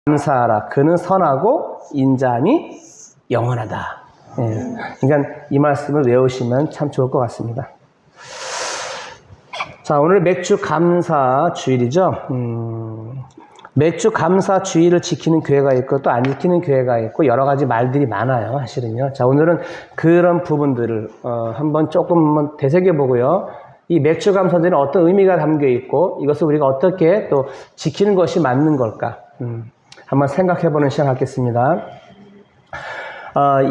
감사하라. 그는 선하고 인자함이 영원하다. 예. 그러니까 이 말씀을 외우시면 참 좋을 것 같습니다. 자, 오늘 맥주 감사 주일이죠. 맥주 감사 주일을 지키는 교회가 있고 또 안 지키는 교회가 있고 여러 가지 말들이 많아요, 사실은요. 자, 오늘은 그런 부분들을 한번 조금 되새겨보고요. 이 맥주 감사절에는 어떤 의미가 담겨 있고 이것을 우리가 어떻게 또 지키는 것이 맞는 걸까? 한번 생각해보는 시간 갖겠습니다.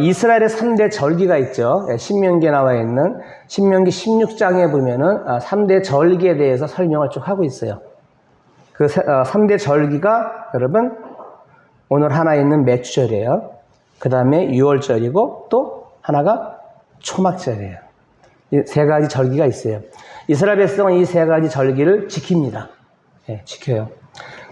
이스라엘의 3대 절기가 있죠. 신명기에 나와 있는 신명기 16장에 보면은 3대 절기에 대해서 설명을 쭉 하고 있어요. 그 3대 절기가 여러분 오늘 하나 있는 맥주절이에요. 그 다음에 유월절이고 또 하나가 초막절이에요. 이 세 가지 절기가 있어요. 이스라엘 백성은 이 세 가지 절기를 지킵니다. 예, 지켜요.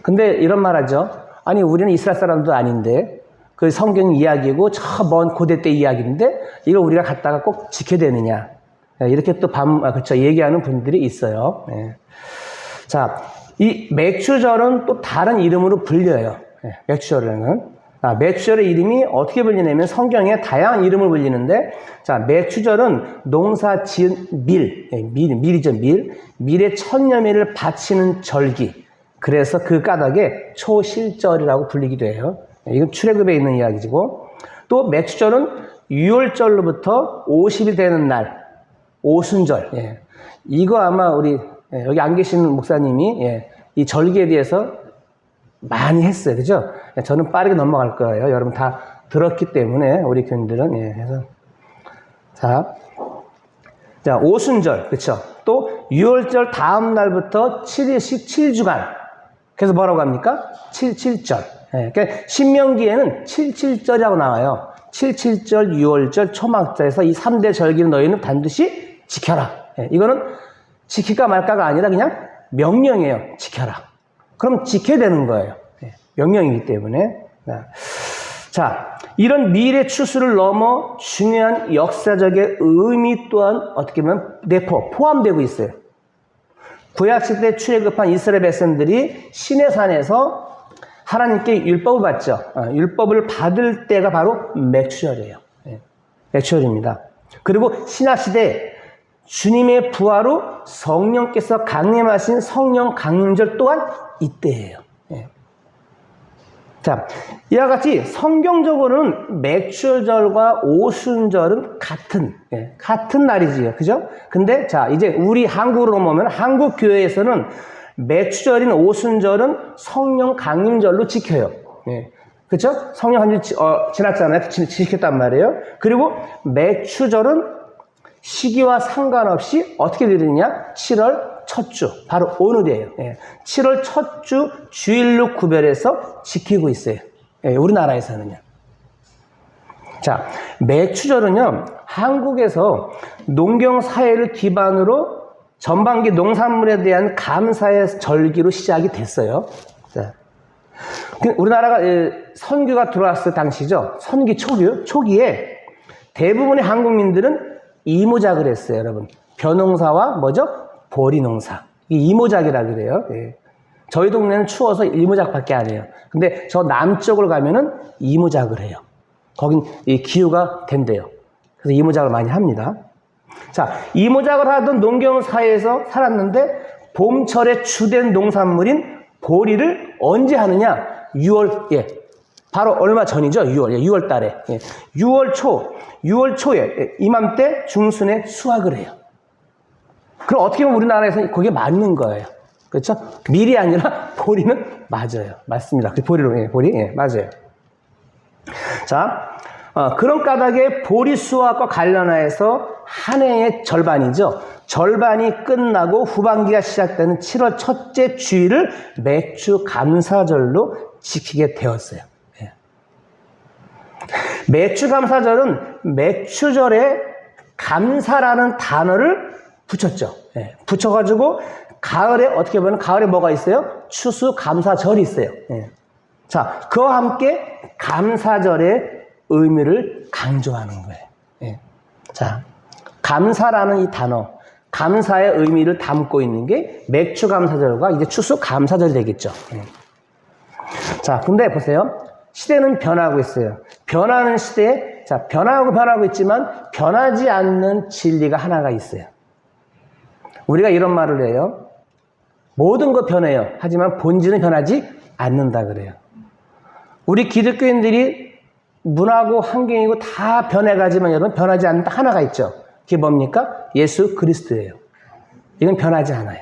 근데 이런 말 하죠. 아니 우리는 이스라엘 사람도 아닌데 그 성경 이야기고 저 먼 고대 때 이야기인데 이걸 우리가 갖다가 꼭 지켜야 되느냐. 이렇게 또 그쵸, 얘기하는 분들이 있어요. 예. 자, 이 맥주절은 또 다른 이름으로 불려요. 예, 맥주절에는. 맥주절의 이름이 어떻게 불리냐면 성경에 다양한 이름을 불리는데, 자, 맥주절은 농사 지은 밀이죠, 밀. 밀의 천여매를 바치는 절기. 그래서 그 까닭에 초실절이라고 불리기도 해요. 이건 출애굽에 있는 이야기지고, 또 맥주절은 유월절로부터 50이 되는 날, 오순절. 예. 이거 아마 우리 여기 안 계시는 목사님이 이 절기에 대해서 많이 했어요, 그죠? 저는 빠르게 넘어갈 거예요. 여러분 다 들었기 때문에 우리 교인들은 그래서 자 오순절, 그렇죠? 또 유월절 다음 날부터 7일씩 7주간. 그래서 뭐라고 합니까? 77절. 그러니까 신명기에는 77절이라고 나와요. 77절, 유월절, 초막절에서 이 3대 절기는 너희는 반드시 지켜라. 이거는 지킬까 말까가 아니라 그냥 명령이에요. 지켜라. 그럼 지켜야 되는 거예요. 명령이기 때문에. 자, 이런 미래 추수를 넘어 중요한 역사적의 의미 또한 어떻게 보면 포함되고 있어요. 구약시대 출애굽한 이스라엘 백성들이 시내산에서 하나님께 율법을 받죠. 율법을 받을 때가 바로 맥주절이에요. 맥주절입니다. 그리고 신약시대 주님의 부활로 성령께서 강림하신 성령 강림절 또한 이때예요. 자, 이와 같이 성경적으로는 맥주절과 오순절은 같은 날이지요. 그죠? 근데 자, 이제 우리 한국으로 보면 한국 교회에서는 맥주절인 오순절은 성령 강림절로 지켜요. 그렇죠? 성령 강림 지났잖아요. 지켰단 말이에요. 그리고 맥주절은 시기와 상관없이 어떻게 되느냐? 7월 첫 주, 바로 오늘이에요. 7월 첫 주 주일로 구별해서 지키고 있어요. 우리나라에서는요. 자, 맥주절은요, 한국에서 농경사회를 기반으로 전반기 농산물에 대한 감사의 절기로 시작이 됐어요. 자, 우리나라가 선교가 들어왔을 당시죠. 선기 초기에 대부분의 한국민들은 이모작을 했어요, 여러분. 벼농사와 뭐죠? 보리농사. 이모작이라 그래요. 저희 동네는 추워서 일모작밖에 안 해요. 근데 저 남쪽을 가면은 이모작을 해요. 거긴 기후가 된대요. 그래서 이모작을 많이 합니다. 자, 이모작을 하던 농경사회에서 살았는데 봄철에 주된 농산물인 보리를 언제 하느냐? 6월, 바로 얼마 전이죠. 6월 달에. 6월 초에 이맘때 중순에 수확을 해요. 그럼 어떻게 보면 우리나라에서는 그게 맞는 거예요. 그렇죠? 밀이 아니라 보리는 맞아요. 맞습니다. 보리로, 보리, 맞아요. 자, 그런 까닭에 보리 수확과 관련해서 한 해의 절반이죠. 절반이 끝나고 후반기가 시작되는 7월 첫째 주일을 맥주 감사절로 지키게 되었어요. 맥주 감사절은 맥주절에 감사라는 단어를 붙였죠. 붙여가지고 가을에 어떻게 보면 가을에 뭐가 있어요? 추수 감사절이 있어요. 자, 그와 함께 감사절의 의미를 강조하는 거예요. 자, 감사라는 이 단어, 감사의 의미를 담고 있는 게 맥주 감사절과 이제 추수 감사절이 되겠죠. 자, 근데 보세요. 시대는 변하고 있어요. 변하는 시대에, 자, 변하고 있지만 변하지 않는 진리가 하나가 있어요. 우리가 이런 말을 해요. 모든 거 변해요. 하지만 본질은 변하지 않는다 그래요. 우리 기독교인들이 문화고 환경이고 다 변해가지만 여러분 변하지 않는 하나가 있죠. 그게 뭡니까? 예수 그리스도예요. 이건 변하지 않아요.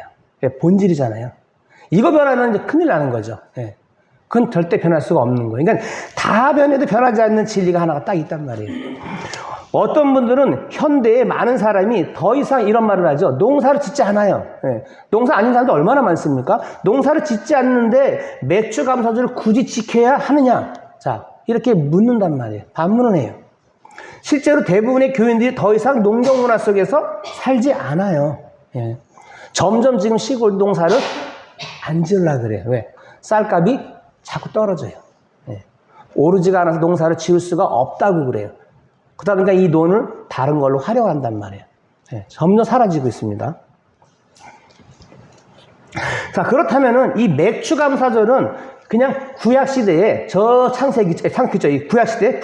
본질이잖아요. 이거 변하면 이제 큰일 나는 거죠. 예. 그건 절대 변할 수가 없는 거예요. 그러니까 다 변해도 변하지 않는 진리가 하나가 딱 있단 말이에요. 어떤 분들은 현대에 많은 사람이 더 이상 이런 말을 하죠. 농사를 짓지 않아요. 예. 농사 아닌 사람도 얼마나 많습니까? 농사를 짓지 않는데 맥주 감사절을 굳이 지켜야 하느냐? 자, 이렇게 묻는단 말이에요. 반문을 해요. 실제로 대부분의 교인들이 더 이상 농경 문화 속에서 살지 않아요. 예. 점점 지금 시골 농사를 안 지으려고 그래요. 왜? 쌀값이 자꾸 떨어져요. 예. 오르지가 않아서 농사를 지을 수가 없다고 그래요. 그러다 보니까 이 돈을 다른 걸로 활용한단 말이에요. 예. 점점 사라지고 있습니다. 자, 그렇다면은 이 맥주 감사절은 그냥 구약시대에 창세기죠. 이 구약시대,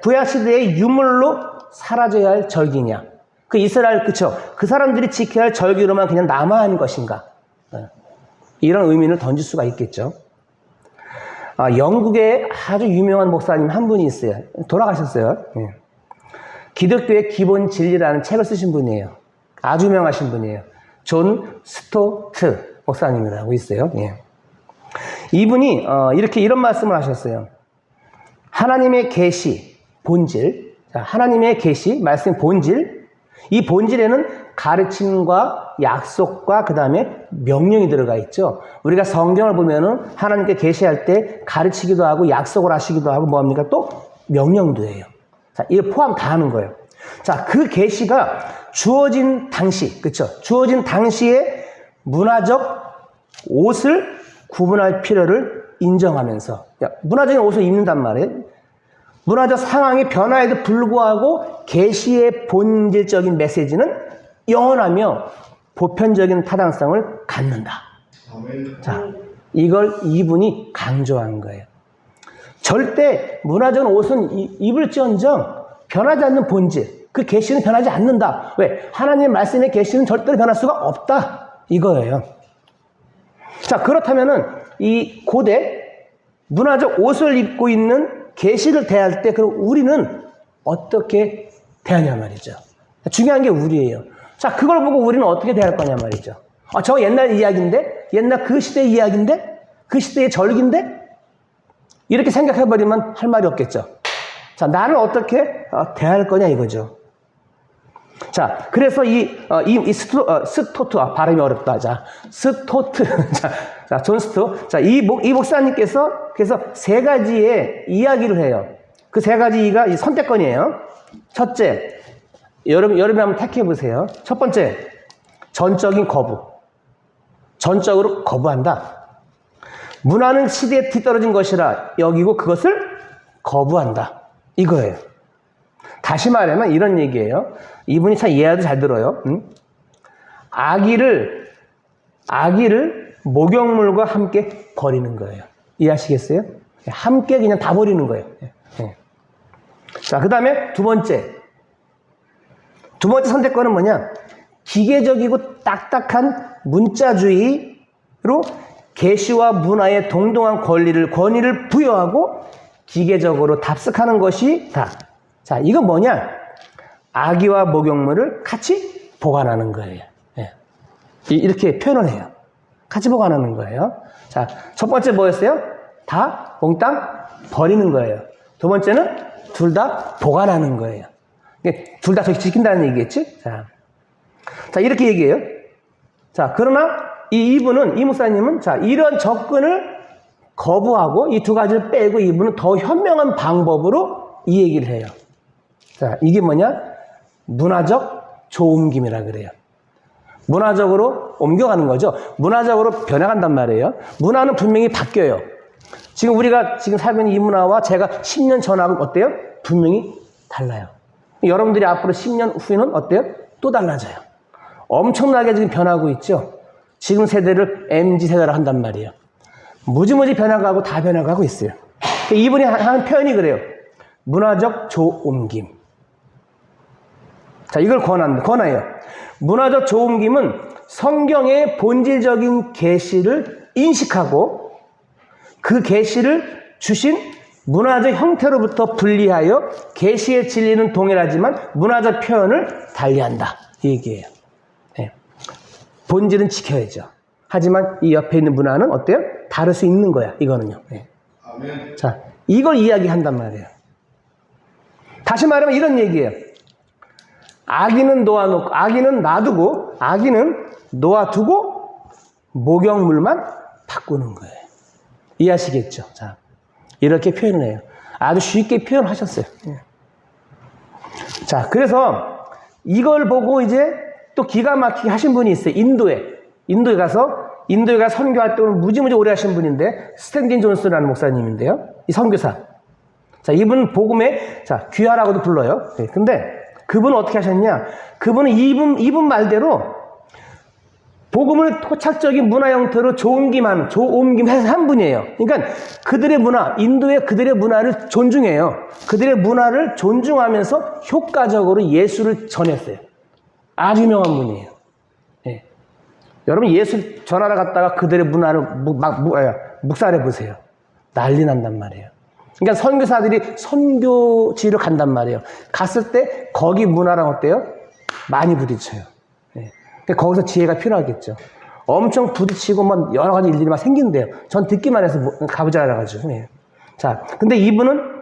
구약시대의 유물로 사라져야 할 절기냐. 그 이스라엘, 그쵸. 그 사람들이 지켜야 할 절기로만 그냥 남아야 하는 것인가. 이런 의미를 던질 수가 있겠죠. 영국에 아주 유명한 목사님 한 분이 있어요. 돌아가셨어요. 예. 기독교의 기본 진리라는 책을 쓰신 분이에요. 아주 유명하신 분이에요. 존 스토트 목사님이라고 있어요. 예. 이분이 이런 말씀을 하셨어요. 하나님의 계시, 본질. 자, 하나님의 계시, 말씀 본질. 이 본질에는 가르침과 약속과 그 다음에 명령이 들어가 있죠. 우리가 성경을 보면은 하나님께 계시할 때 가르치기도 하고 약속을 하시기도 하고 뭐합니까? 또 명령도 해요. 자, 이거 포함 다 하는 거예요. 자, 그 계시가 주어진 당시, 그쵸? 주어진 당시에 문화적 옷을 구분할 필요를 인정하면서, 문화적인 옷을 입는단 말이에요. 문화적 상황의 변화에도 불구하고 계시의 본질적인 메시지는 영원하며 보편적인 타당성을 갖는다. 자, 이걸 이분이 강조한 거예요. 절대 문화적인 옷은 입을지언정 변하지 않는 본질, 그 계시는 변하지 않는다. 왜? 하나님의 말씀의 계시는 절대로 변할 수가 없다. 이거예요. 자, 그렇다면은 이 고대 문화적 옷을 입고 있는 계시를 대할 때 그럼 우리는 어떻게 대하냐 말이죠. 중요한 게 우리예요. 자, 그걸 보고 우리는 어떻게 대할 거냐 말이죠. 저 옛날 이야기인데? 옛날 그 시대의 이야기인데? 그 시대의 절기인데? 이렇게 생각해버리면 할 말이 없겠죠. 자, 나는 어떻게 대할 거냐 이거죠. 자, 그래서 스토트, 발음이 어렵다. 자, 스토트. 자, 존 스토트. 자, 이 목사님께서 그래서 세 가지의 이야기를 해요. 그 세 가지가 이 선택권이에요. 첫째, 여러분이 한번 택해 보세요. 첫 번째, 전적인 거부. 전적으로 거부한다. 문화는 시대에 뒤떨어진 것이라 여기고 그것을 거부한다. 이거예요. 다시 말하면 이런 얘기예요. 이분이 참 이해도 잘 들어요. 아기를 목욕물과 함께 버리는 거예요. 이해하시겠어요? 함께 그냥 다 버리는 거예요. 자, 그 다음에 두 번째 선택권은 뭐냐? 기계적이고 딱딱한 문자주의로 계시와 문화의 동등한 권위를 부여하고 기계적으로 답습하는 것이 다. 자, 이건 뭐냐? 아기와 목욕물을 같이 보관하는 거예요. 이렇게 표현을 해요. 같이 보관하는 거예요. 자, 첫 번째 뭐였어요? 다 몽땅 버리는 거예요. 두 번째는 둘 다 보관하는 거예요. 둘 다 지킨다는 얘기겠지? 자, 이렇게 얘기해요. 자, 그러나 이 목사님은 자, 이런 접근을 거부하고 이 두 가지를 빼고 이분은 더 현명한 방법으로 이 얘기를 해요. 자, 이게 뭐냐? 문화적 조옮김이라 그래요. 문화적으로 옮겨가는 거죠. 문화적으로 변해간단 말이에요. 문화는 분명히 바뀌어요. 지금 우리가 지금 살고 있는 이 문화와 제가 10년 전하고 어때요? 분명히 달라요. 여러분들이 앞으로 10년 후에는 어때요? 또 달라져요. 엄청나게 지금 변하고 있죠. 지금 세대를 MZ 세대라 한단 말이에요. 무지무지 변화가고 다 변화가고 있어요. 이분이 하는 표현이 그래요. 문화적 조옮김. 자, 이걸 권해요. 문화적 조옮김은 성경의 본질적인 계시를 인식하고 그 계시를 주신 문화적 형태로부터 분리하여 계시의 진리는 동일하지만 문화적 표현을 달리한다. 이 얘기예요. 네. 본질은 지켜야죠. 하지만 이 옆에 있는 문화는 어때요? 다를 수 있는 거야. 이거는요. 네. 아멘. 자, 이걸 이야기한단 말이에요. 다시 말하면 이런 얘기예요. 아기는 놔두고 아기는 놓아두고 목욕물만 바꾸는 거예요. 이해하시겠죠? 자, 이렇게 표현을 해요. 아주 쉽게 표현하셨어요. 자, 그래서 이걸 보고 이제 또 기가 막히게 하신 분이 있어요. 인도에 가서 선교 활동을 무지무지 오래 하신 분인데 스탠딘 존슨이라는 목사님인데요. 이 선교사. 자, 이분 복음의 귀하라고도 불러요. 네, 근데 그분은 어떻게 하셨냐? 그분은 이분 말대로 복음을 토착적인 문화 형태로 조옮김해서 한 분이에요. 그러니까 그들의 문화, 인도의 그들의 문화를 존중해요. 그들의 문화를 존중하면서 효과적으로 예수를 전했어요. 아주 유명한 분이에요. 네. 여러분 예수 전하러 갔다가 그들의 문화를 묵살해 보세요. 난리 난단 말이에요. 그러니까 선교사들이 선교지를 간단 말이에요. 갔을 때 거기 문화랑 어때요? 많이 부딪혀요. 네. 그러니까 거기서 지혜가 필요하겠죠. 엄청 부딪히고 뭐 여러 가지 일들이 막 생긴대요. 전 듣기만 해서 가보지 않아가지고. 네. 자, 근데 이분은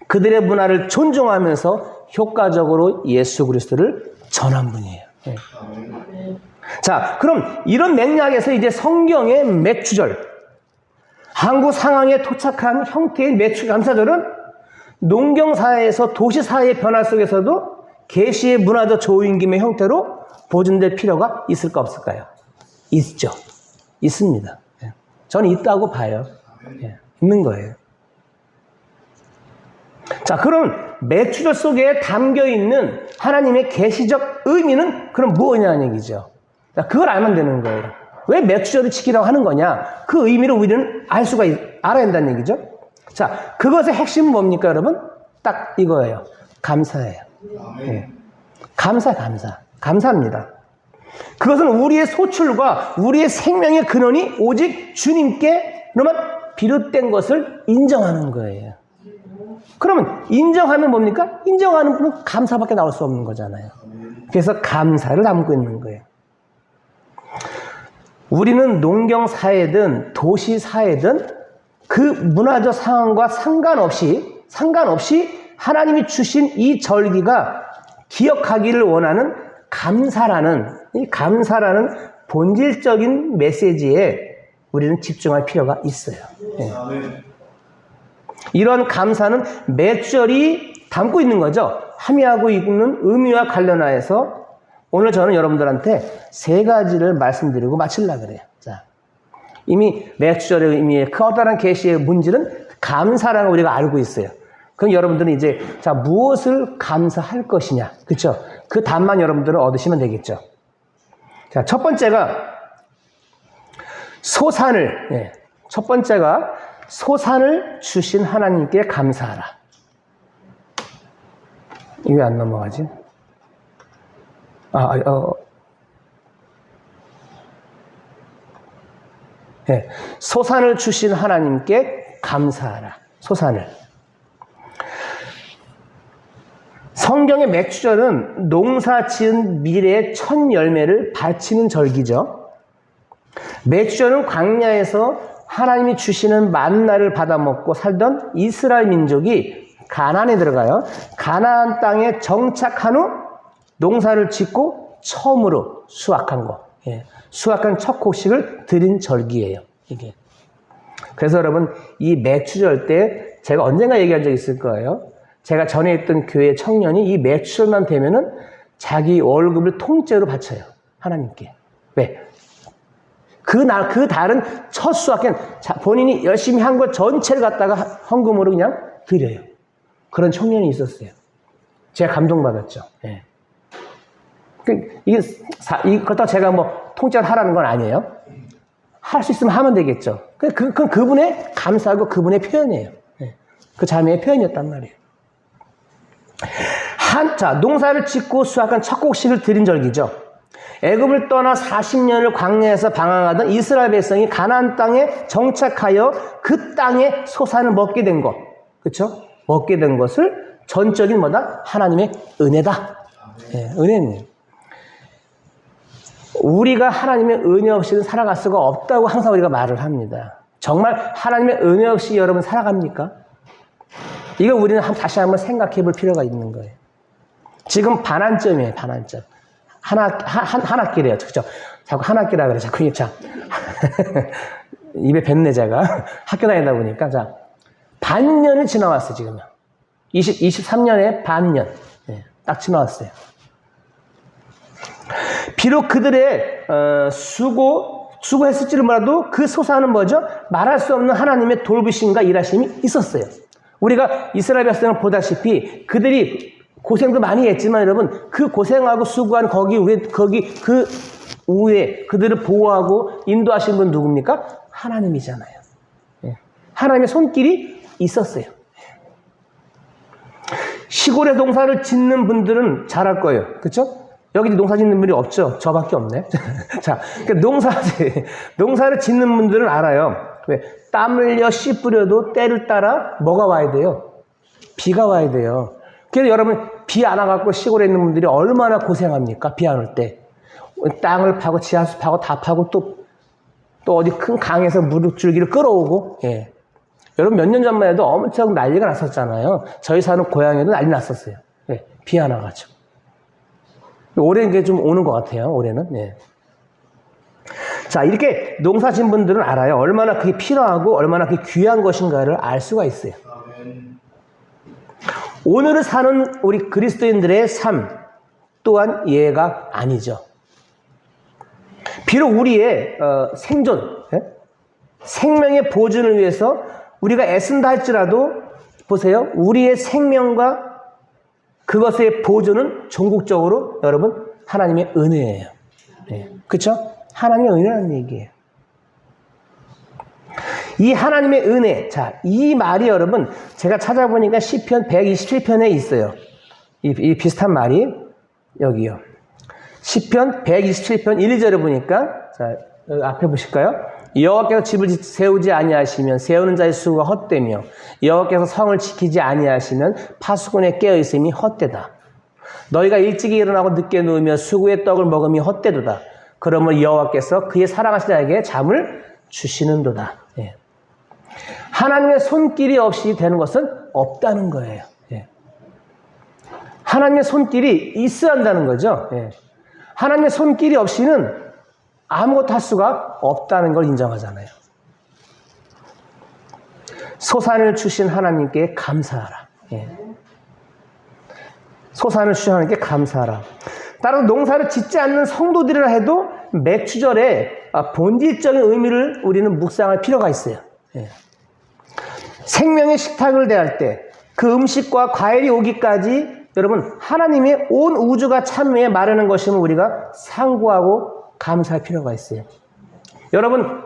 그들의 문화를 존중하면서 효과적으로 예수 그리스도를 전한 분이에요. 네. 자, 그럼 이런 맥락에서 이제 성경의 맥추절, 한국 상황에 토착한 형태의 맥추 감사절은 농경사회에서 도시사회의 변화 속에서도 계시의 문화적 조임김의 형태로 보존될 필요가 있을까 없을까요? 있죠. 있습니다. 저는 있다고 봐요. 있는 거예요. 자, 그럼 맥추절 속에 담겨있는 하나님의 계시적 의미는 그럼 뭐냐는 얘기죠. 그걸 알면 되는 거예요. 왜 맥추절을 지키라고 하는 거냐? 그 의미를 우리는 알아야 한다는 얘기죠. 자, 그것의 핵심은 뭡니까, 여러분? 딱 이거예요. 감사예요. 네. 감사합니다. 그것은 우리의 소출과 우리의 생명의 근원이 오직 주님께로만 비롯된 것을 인정하는 거예요. 그러면 인정하면 뭡니까? 인정하는 분은 감사밖에 나올 수 없는 거잖아요. 그래서 감사를 담고 있는 거예요. 우리는 농경사회든 도시사회든 그 문화적 상황과 상관없이 하나님이 주신 이 절기가 기억하기를 원하는 이 감사라는 본질적인 메시지에 우리는 집중할 필요가 있어요. 네. 이런 감사는 맥주절이 담고 있는 거죠. 함의하고 있는 의미와 관련하여서 오늘 저는 여러분들한테 3가지를 말씀드리고 마치려고 그래요. 자, 이미 맥주절의 의미의 커다란 계시의 본질은 감사라는 걸 우리가 알고 있어요. 그럼 여러분들은 이제 무엇을 감사할 것이냐, 그렇죠? 그 답만 여러분들은 얻으시면 되겠죠. 자, 첫 번째가 소산을 주신 하나님께 감사하라. 이게 왜 안 넘어가지? 네. 소산을 주신 하나님께 감사하라. 소산을. 성경의 맥추절은 농사 지은 미래의 첫 열매를 바치는 절기죠. 맥추절은 광야에서 하나님이 주시는 만나를 받아먹고 살던 이스라엘 민족이 가나안에 들어가요. 가나안 땅에 정착한 후 농사를 짓고 처음으로 수확한 거. 수확한 첫 곡식을 드린 절기예요. 이게. 그래서 여러분, 이 맥추절 때 제가 언젠가 얘기한 적이 있을 거예요. 제가 전에 있던 교회 청년이 이 맥추절만 되면은 자기 월급을 통째로 바쳐요. 하나님께. 왜? 그 달은 첫 수확한 본인이 열심히 한 것 전체를 갖다가 헌금으로 그냥 드려요. 그런 청년이 있었어요. 제가 감동받았죠. 예. 그렇다고 제가 통째로 하라는 건 아니에요. 할 수 있으면 하면 되겠죠. 그건 그분의 감사하고 그분의 표현이에요. 예. 그 자매의 표현이었단 말이에요. 자, 농사를 짓고 수확한 첫 곡식을 드린 절기죠. 애굽을 떠나 40년을 광야에서 방황하던 이스라엘 백성이 가나안 땅에 정착하여 그 땅의 소산을 먹게 된 것. 그렇죠? 먹게 된 것을 전적인 뭐다? 하나님의 은혜다. 예, 은혜는. 우리가 하나님의 은혜 없이는 살아갈 수가 없다고 항상 우리가 말을 합니다. 정말 하나님의 은혜 없이 여러분 살아갑니까? 이거 우리는 다시 한번 생각해 볼 필요가 있는 거예요. 지금 반환점이에요, 반환점. 한 학기래요. 그죠? 자꾸 한 학기라 그래. 자꾸, 자. 입에 뱉네, 제가. 학교 다니다 보니까. 자. 반년이 지나왔어요, 지금. 23년에 반년. 네, 딱 지나왔어요. 비록 그들의, 수고했을지를 몰라도 그 소사는 뭐죠? 말할 수 없는 하나님의 돌보심과 일하심이 있었어요. 우리가 이스라엘 백성을 보다시피 그들이 고생도 많이 했지만 여러분 그 고생하고 수고한 거기 그 위에 그들을 보호하고 인도하신 분 누굽니까? 하나님이잖아요. 하나님의 손길이 있었어요. 시골에 농사를 짓는 분들은 잘할 거예요. 그렇죠? 여기 농사 짓는 분이 없죠. 저밖에 없네. 자, 그러니까 농사를 짓는 분들은 알아요. 왜? 땀 흘려 씨 뿌려도 때를 따라 뭐가 와야 돼요? 비가 와야 돼요. 그래서 여러분 비 안 와갖고 시골에 있는 분들이 얼마나 고생합니까? 비 안 올 때. 땅을 파고 지하수 파고 다 파고 또 어디 큰 강에서 물줄기를 끌어오고. 예. 여러분 몇 년 전만 해도 엄청 난리가 났었잖아요. 저희 사는 고향에도 난리 났었어요. 예. 비 안 와가지고. 올해는 이게 좀 오는 것 같아요. 올해는. 예. 자, 이렇게 농사 짓는 분들은 알아요. 얼마나 그게 필요하고 얼마나 그게 귀한 것인가를 알 수가 있어요. 오늘을 사는 우리 그리스도인들의 삶 또한 예가 아니죠. 비록 우리의 생존, 생명의 보존을 위해서 우리가 애쓴다 할지라도 보세요. 우리의 생명과 그것의 보존은 전국적으로 여러분 하나님의 은혜예요. 네. 그렇죠? 하나님의 은혜라는 얘기예요. 이 하나님의 은혜, 자, 이 말이 여러분 제가 찾아보니까 시편 127편에 있어요. 이 비슷한 말이 여기요. 시편 127편 1절에 보니까 자, 여기 앞에 보실까요? 여호와께서 집을 세우지 아니하시면 세우는 자의 수고가 헛되며 여호와께서 성을 지키지 아니하시면 파수꾼의 깨어있음이 헛되다. 너희가 일찍이 일어나고 늦게 누우며 수고의 떡을 먹음이 헛되도다. 그러면 여호와께서 그의 사랑하신 자에게 잠을 주시는도다. 예. 하나님의 손길이 없이 되는 것은 없다는 거예요. 예. 하나님의 손길이 있어야 한다는 거죠. 예. 하나님의 손길이 없이는 아무것도 할 수가 없다는 걸 인정하잖아요. 소산을 주신 하나님께 감사하라. 예. 소산을 주신 하나님께 감사하라. 따라서 농사를 짓지 않는 성도들이라 해도 맥주절에 본질적인 의미를 우리는 묵상할 필요가 있어요. 예. 생명의 식탁을 대할 때 그 음식과 과일이 오기까지 여러분 하나님의 온 우주가 참여해 마르는 것임을 우리가 상고하고 감사할 필요가 있어요. 여러분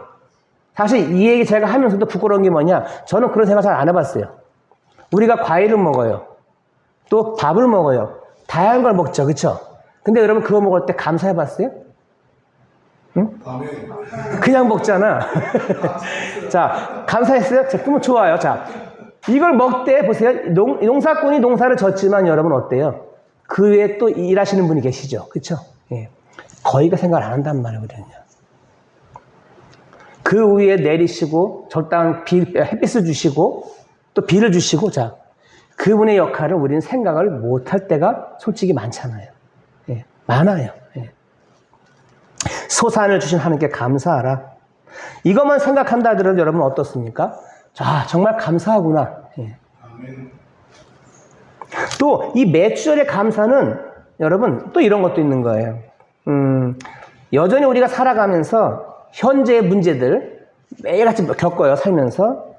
사실 이 얘기 제가 하면서도 부끄러운 게 뭐냐, 저는 그런 생각 잘 안 해봤어요. 우리가 과일을 먹어요. 또 밥을 먹어요. 다양한 걸 먹죠. 그렇죠? 근데 여러분 그거 먹을 때 감사해봤어요? 응? 그냥 먹잖아. 자, 감사했어요? 자, 그러면 좋아요. 자, 이걸 먹되 보세요. 농사꾼이 농사를 졌지만 여러분 어때요? 그 외에 또 일하시는 분이 계시죠. 그렇죠? 예. 거의가 생각을 안 한단 말이에요. 우리는요. 그 위에 내리시고 적당한 햇빛을 주시고 또 비를 주시고, 자, 그분의 역할을 우리는 생각을 못할 때가 솔직히 많잖아요. 예. 많아요. 예. 소산을 주신 하나님께 감사하라. 이것만 생각한다 하더라도 여러분 어떻습니까? 자, 정말 감사하구나. 예. 또 이 매주절의 감사는 여러분 또 이런 것도 있는 거예요. 여전히 우리가 살아가면서 현재의 문제들 매일같이 겪어요. 살면서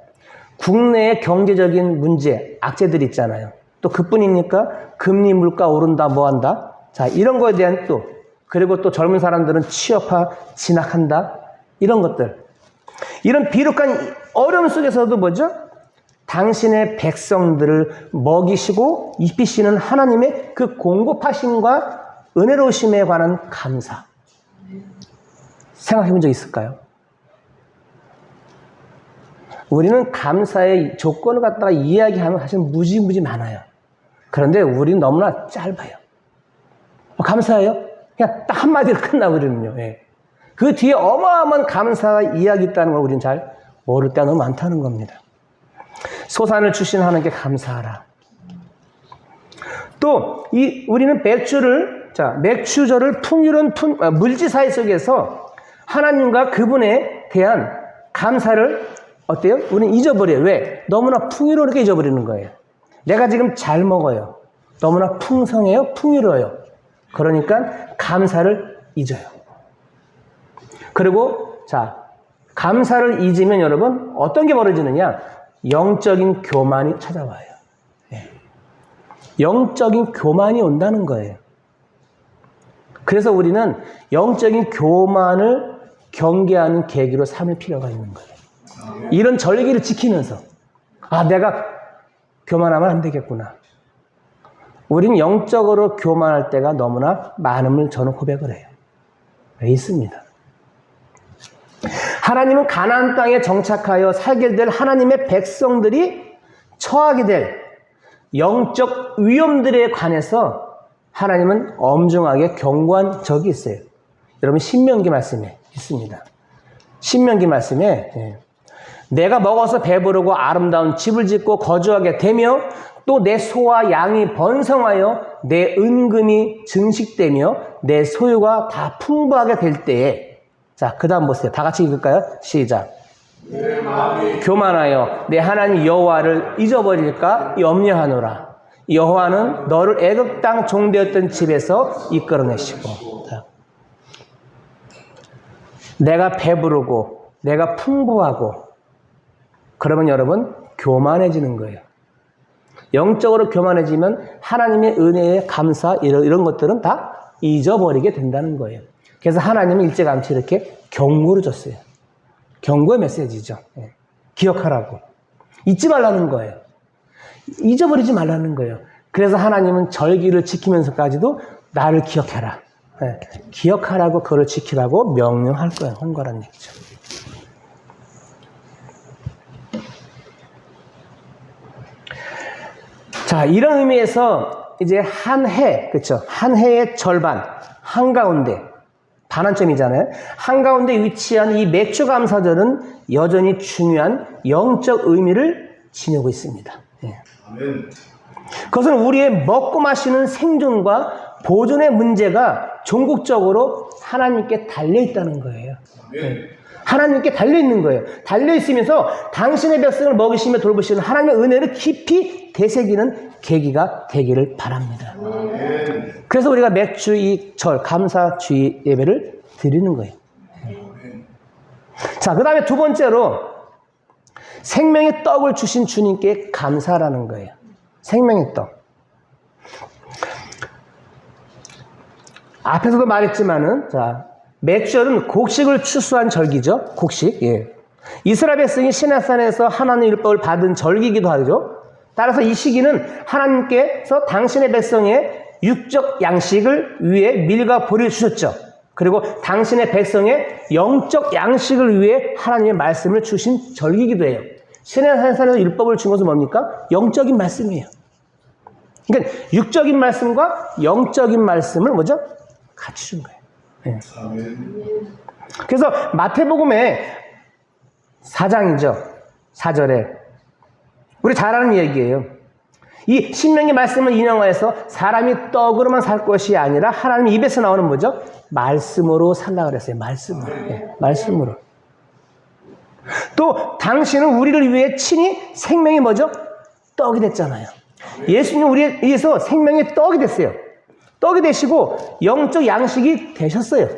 국내의 경제적인 문제, 악재들 있잖아요. 또 그뿐입니까? 금리 물가 오른다, 뭐한다. 자, 이런 거에 대한 또, 그리고 또 젊은 사람들은 취업하 진학한다, 이런 것들. 이런 비록한 어려움 속에서도 뭐죠? 당신의 백성들을 먹이시고 입히시는 하나님의 그 공급하심과 은혜로우심에 관한 감사. 생각해 본 적 있을까요? 우리는 감사의 조건을 갖다가 이야기하면 사실 무지무지 많아요. 그런데 우리는 너무나 짧아요. 감사해요? 그냥 딱 한마디로 끝나버리는요. 예. 그 뒤에 어마어마한 감사가 이야기 있다는 걸 우리는 잘 모를 때가 너무 많다는 겁니다. 소산을 주신 하나님께 감사하라. 또 우리는 맥주절을 풍요로운 물지사회 속에서 하나님과 그분에 대한 감사를 어때요? 우리는 잊어버려요. 왜? 너무나 풍요롭게 잊어버리는 거예요. 내가 지금 잘 먹어요. 너무나 풍성해요. 풍요로워요. 그러니까 감사를 잊어요. 그리고 감사를 잊으면 여러분 어떤 게 벌어지느냐? 영적인 교만이 찾아와요. 네. 영적인 교만이 온다는 거예요. 그래서 우리는 영적인 교만을 경계하는 계기로 삼을 필요가 있는 거예요. 이런 절기를 지키면서 내가 교만하면 안 되겠구나. 우리는 영적으로 교만할 때가 너무나 많음을 저는 고백을 해요. 있습니다. 하나님은 가나안 땅에 정착하여 살게 될 하나님의 백성들이 처하게 될 영적 위험들에 관해서 하나님은 엄중하게 경고한 적이 있어요. 여러분 신명기 말씀에 있습니다. 신명기 말씀에 내가 먹어서 배부르고 아름다운 집을 짓고 거주하게 되며 또 내 소와 양이 번성하여 내 은금이 증식되며 내 소유가 다 풍부하게 될 때에 그 다음 보세요. 다 같이 읽을까요? 시작. 내 마음이 교만하여 내 하나님 여호와를 잊어버릴까 염려하노라. 여호와는 너를 애굽 땅 종되었던 집에서 이끌어내시고. 내가 배부르고 내가 풍부하고 그러면 여러분 교만해지는 거예요. 영적으로 교만해지면 하나님의 은혜에 감사 이런 것들은 다 잊어버리게 된다는 거예요. 그래서 하나님은 일제감치 이렇게 경고를 줬어요. 경고의 메시지죠. 기억하라고. 잊지 말라는 거예요. 잊어버리지 말라는 거예요. 그래서 하나님은 절기를 지키면서까지도 나를 기억해라. 기억하라고 그걸 지키라고 명령할 거예요. 한 거란 얘기죠. 이런 의미에서 이제 한 해, 그렇죠? 한 해의 절반, 한가운데, 반환점이잖아요. 한가운데 위치한 이 맥주감사절은 여전히 중요한 영적 의미를 지니고 있습니다. 아멘. 그것은 우리의 먹고 마시는 생존과 보존의 문제가 종국적으로 하나님께 달려있다는 거예요. 아멘. 하나님께 달려있는 거예요. 달려있으면서 당신의 백성을 먹이시며 돌보시는 하나님의 은혜를 깊이 되새기는 계기가 되기를 바랍니다. 아멘. 그래서 우리가 맥주 이 절, 감사주의 예배를 드리는 거예요. 아멘. 그 다음에 두 번째로 생명의 떡을 주신 주님께 감사라는 거예요. 생명의 떡. 앞에서도 말했지만은, 맥주절은 곡식을 추수한 절기죠. 곡식. 예. 이스라엘 백성이 시내산에서 하나님의 율법을 받은 절기이기도 하죠. 따라서 이 시기는 하나님께서 당신의 백성의 육적 양식을 위해 밀과 보리를 주셨죠. 그리고 당신의 백성의 영적 양식을 위해 하나님의 말씀을 주신 절기이기도 해요. 시내산에서 율법을 준 것은 뭡니까? 영적인 말씀이에요. 그러니까 육적인 말씀과 영적인 말씀을 뭐죠? 같이 준 거예요. 네. 그래서 마태복음의 4장이죠. 4절에 우리 잘 아는 얘기예요. 이 신명기 말씀을 인용하여서 사람이 떡으로만 살 것이 아니라 하나님 입에서 나오는 뭐죠? 말씀으로 살라 그랬어요. 말씀으로. 네. 말씀으로. 또 당신은 우리를 위해 친히 생명이 뭐죠? 떡이 됐잖아요. 예수님은 우리에 의해서 생명의 떡이 됐어요. 떡이 되시고 영적 양식이 되셨어요.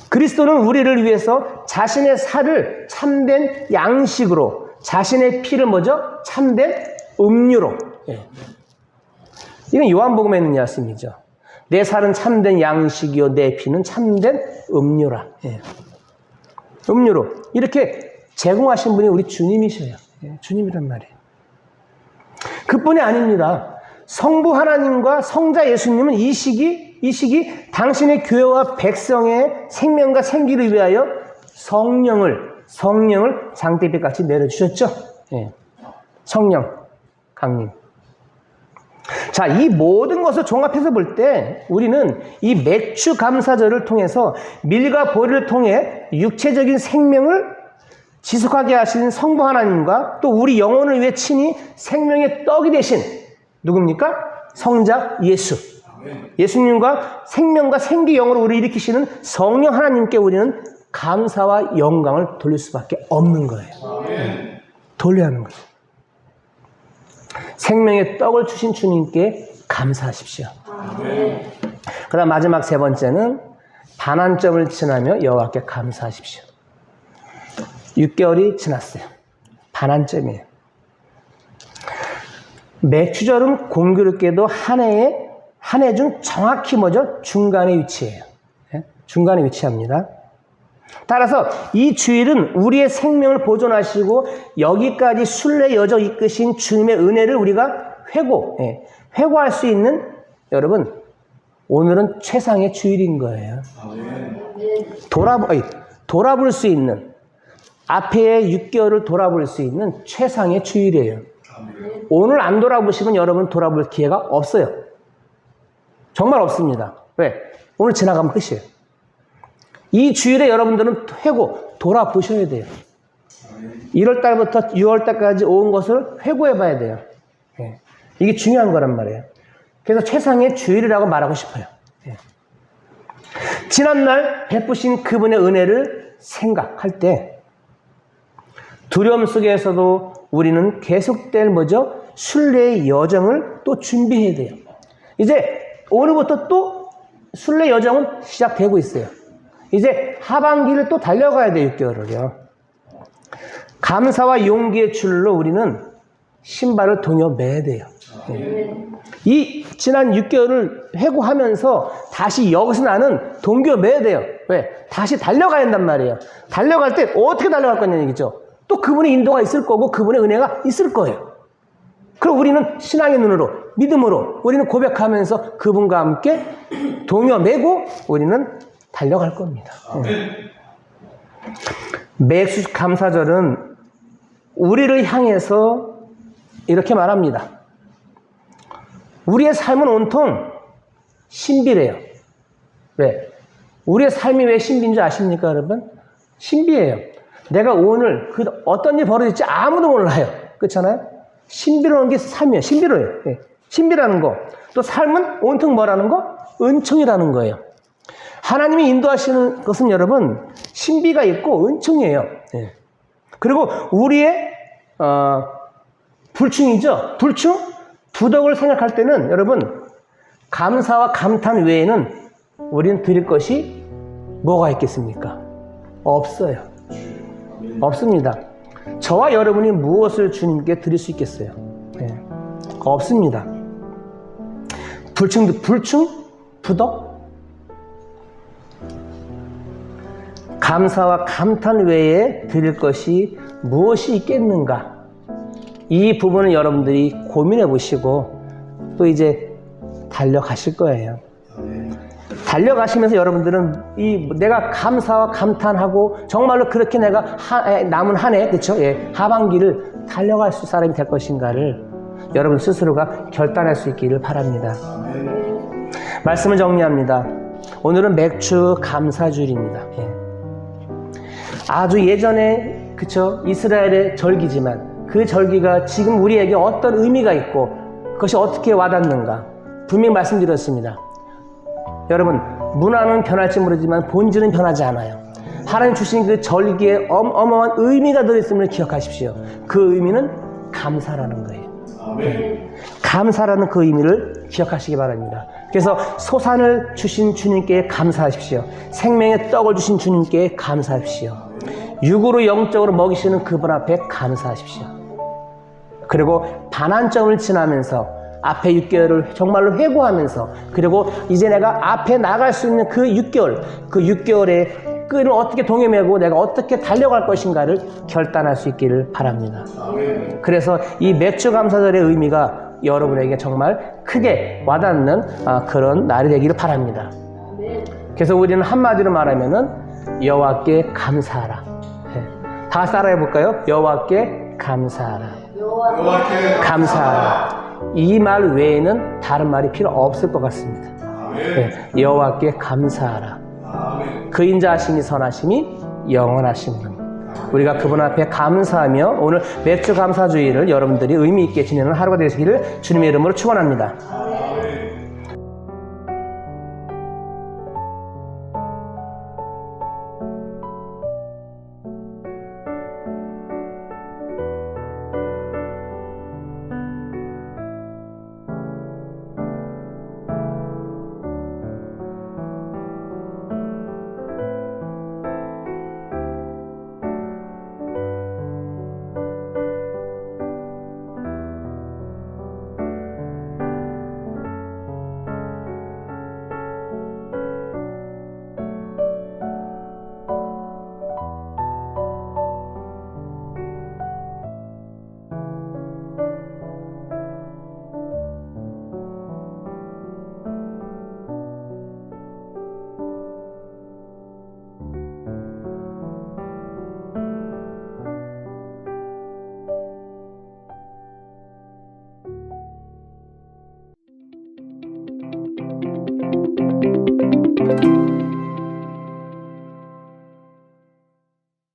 그리스도는 우리를 위해서 자신의 살을 참된 양식으로, 자신의 피를 뭐죠? 참된 음료로. 예. 이건 요한복음에 있는 말씀이죠. 내 살은 참된 양식이요 내 피는 참된 음료라. 예. 음료로 이렇게 제공하신 분이 우리 주님이셔요. 예, 주님이란 말이에요. 그뿐이 아닙니다. 성부 하나님과 성자 예수님은 이 시기 당신의 교회와 백성의 생명과 생기를 위하여 성령을 장대빛같이 내려주셨죠. 예. 성령, 강림. 자, 이 모든 것을 종합해서 볼 때 우리는 이 맥주 감사절을 통해서 밀과 보리를 통해 육체적인 생명을 지속하게 하신 성부 하나님과 또 우리 영혼을 위해 친히 생명의 떡이 되신 누굽니까? 성자 예수. 예수님과 생명과 생기 영으로 우리를 일으키시는 성령 하나님께 우리는 감사와 영광을 돌릴 수밖에 없는 거예요. 돌려야 하는 거죠. 생명의 떡을 주신 주님께 감사하십시오. 그 다음 마지막 세 번째는 반환점을 지나며 여호와께 감사하십시오. 6개월이 지났어요. 반환점이에요. 맥주절은 공교롭게도 한 해 중 정확히 뭐죠? 중간에 위치해요. 중간에 위치합니다. 따라서 이 주일은 우리의 생명을 보존하시고 여기까지 순례 여정 이끄신 주님의 은혜를 우리가 회고할 수 있는, 여러분, 오늘은 최상의 주일인 거예요. 돌아볼 수 있는, 앞에의 6개월을 돌아볼 수 있는 최상의 주일이에요. 오늘 안 돌아보시면 여러분 돌아볼 기회가 없어요. 정말 없습니다. 왜? 오늘 지나가면 끝이에요. 이 주일에 여러분들은 돌아보셔야 돼요. 1월달부터 6월달까지 온 것을 회고해 봐야 돼요. 이게 중요한 거란 말이에요. 그래서 최상의 주일이라고 말하고 싶어요. 지난날 베푸신 그분의 은혜를 생각할 때 두려움 속에서도 우리는 계속될 뭐죠? 순례의 여정을 또 준비해야 돼요. 이제 오늘부터 또 순례 여정은 시작되고 있어요. 이제 하반기를 또 달려가야 돼요. 6개월을요. 감사와 용기의 줄로 우리는 신발을 동여 매야 돼요. 이 지난 6개월을 회고하면서 다시 여기서 나는 동겨 매야 돼요. 왜? 다시 달려가야 한단 말이에요. 달려갈 때 어떻게 달려갈 거냐는 얘기죠. 또 그분의 인도가 있을 거고 그분의 은혜가 있을 거예요. 그럼 우리는 신앙의 눈으로, 믿음으로 우리는 고백하면서 그분과 함께 동여 매고 우리는 달려갈 겁니다. 맥주 감사절은 우리를 향해서 이렇게 말합니다. 우리의 삶은 온통 신비래요. 왜? 우리의 삶이 왜 신비인 줄 아십니까, 여러분? 신비해요. 내가 오늘 어떤 일이 벌어질지 아무도 몰라요. 그렇잖아요? 신비로운 게 삶이에요. 신비로워요. 신비라는 거. 또 삶은 온통 뭐라는 거? 은총이라는 거예요. 하나님이 인도하시는 것은 여러분 신비가 있고 은총이에요. 그리고 우리의 불충이죠. 불충? 두덕을 생각할 때는 여러분 감사와 감탄 외에는 우리는 드릴 것이 뭐가 있겠습니까? 없어요. 없습니다. 저와 여러분이 무엇을 주님께 드릴 수 있겠어요? 없습니다. 불충? 부덕? 감사와 감탄 외에 드릴 것이 무엇이 있겠는가? 이 부분을 여러분들이 고민해 보시고 또 이제 달려가실 거예요. 달려가시면서 여러분들은 내가 감사와 감탄하고 정말로 그렇게 내가 남은 한 해, 그렇죠? 하반기를 달려갈 수 사람이 될 것인가를 여러분 스스로가 결단할 수 있기를 바랍니다. 말씀을 정리합니다. 오늘은 맥주 감사주일입니다. 아주 예전에, 그쵸? 이스라엘의 절기지만 그 절기가 지금 우리에게 어떤 의미가 있고 그것이 어떻게 와닿는가 분명히 말씀드렸습니다. 여러분, 문화는 변할지 모르지만 본질은 변하지 않아요. 하나님 주신 그 절기에 어마어마한 의미가 들어있음을 기억하십시오. 그 의미는 감사라는 거예요. 감사라는 그 의미를 기억하시기 바랍니다. 그래서 소산을 주신 주님께 감사하십시오. 생명의 떡을 주신 주님께 감사하십시오. 육으로 영적으로 먹이시는 그분 앞에 감사하십시오. 그리고 반환점을 지나면서 앞에 6개월을 정말로 회고하면서 그리고 이제 내가 앞에 나갈 수 있는 그 6개월, 그 6개월의 끈을 어떻게 동여매고 내가 어떻게 달려갈 것인가를 결단할 수 있기를 바랍니다. 그래서 이 맥주 감사절의 의미가 여러분에게 정말 크게 와닿는 그런 날이 되기를 바랍니다. 그래서 우리는 한마디로 말하면은 여호와께 감사하라. 다 따라해 볼까요? 여호와께 감사하라. 감사하라. 이 말 외에는 다른 말이 필요 없을 것 같습니다. 여호와께 감사하라. 그 인자하심이 선하심이 영원하신 분. 우리가 그분 앞에 감사하며 오늘 맥주 감사주의를 여러분들이 의미 있게 지내는 하루가 되시기를 주님의 이름으로 축원합니다.